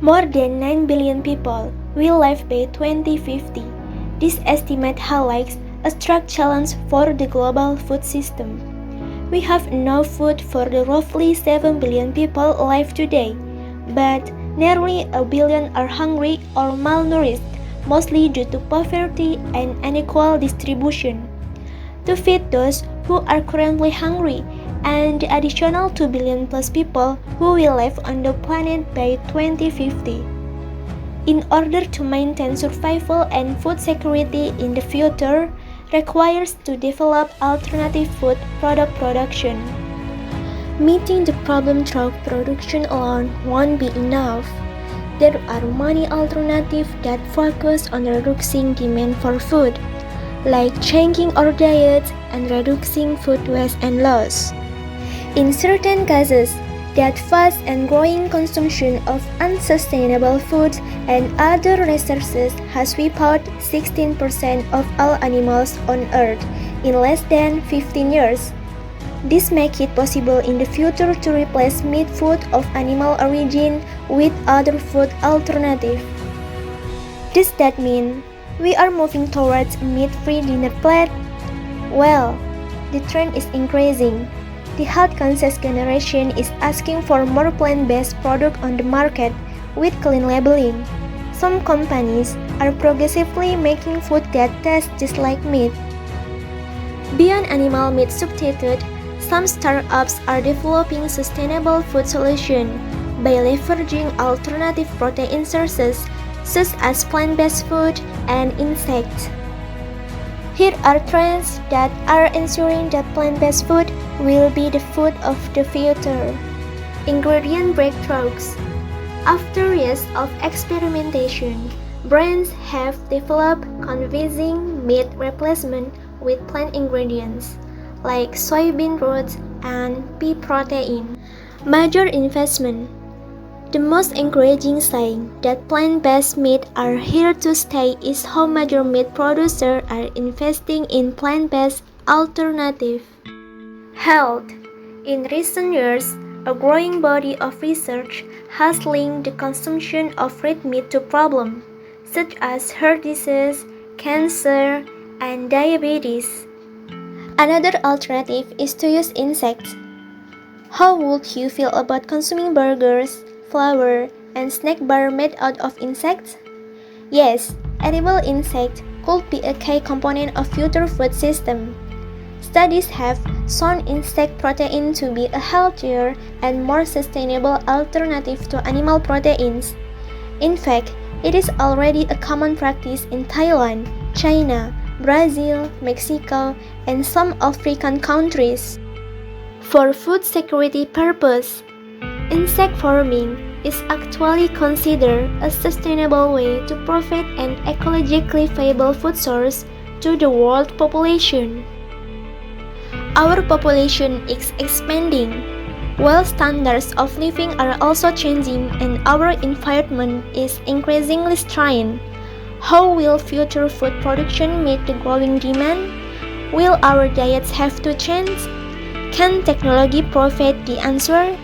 More than 9 billion people will live by 2050. This estimate highlights a stark challenge for the global food system. We have enough food for the roughly 7 billion people alive today, but nearly a billion are hungry or malnourished, mostly due to poverty and unequal distribution. To feed those who are currently hungry and the additional 2 billion plus people who will live on the planet by 2050. In order to maintain survival and food security in the future, requires to develop alternative food production. Meeting the problem through production alone won't be enough. There are many alternatives that focus on reducing demand for food, like changing our diets and reducing food waste and loss. In certain cases, that fast and growing consumption of unsustainable foods and other resources has wiped out 16% of all animals on Earth in less than 15 years. This makes it possible in the future to replace meat food of animal origin with other food alternatives. Does that mean we are moving towards a meat-free dinner plate? Well, the trend is increasing. The health-conscious generation is asking for more plant-based products on the market with clean labeling. Some companies are progressively making food that tastes just like meat. Beyond animal meat substitute, some startups are developing sustainable food solutions by leveraging alternative protein sources such as plant-based food and insects. Here are trends that are ensuring that plant-based food will be the food of the future. Ingredient breakthroughs. After years of experimentation, brands have developed convincing meat replacement with plant ingredients like soybean roots and pea protein. Major investment. The most encouraging sign that plant-based meat are here to stay is how major meat producers are investing in plant-based alternatives. Health. In recent years, a growing body of research has linked the consumption of red meat to problems such as heart disease, cancer, and diabetes. Another alternative is to use insects. How would you feel about consuming burgers, flour, and snack bar made out of insects? Yes, edible insects could be a key component of future food system. Studies have shown insect protein to be a healthier and more sustainable alternative to animal proteins. In fact, it is already a common practice in Thailand, China, Brazil, Mexico, and some African countries. For food security purposes, insect farming is actually considered a sustainable way to provide an ecologically viable food source to the world population. Our population is expanding, while standards of living are also changing and our environment is increasingly strained. How will future food production meet the growing demand? Will our diets have to change? Can technology provide the answer?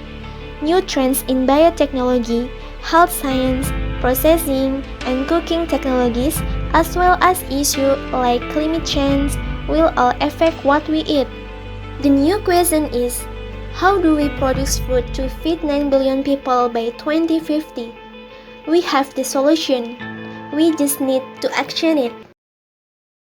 New trends in biotechnology, health science, processing, and cooking technologies, as well as issues like climate change, will all affect what we eat. The new question is, how do we produce food to feed 9 billion people by 2050? We have the solution. We just need to action it.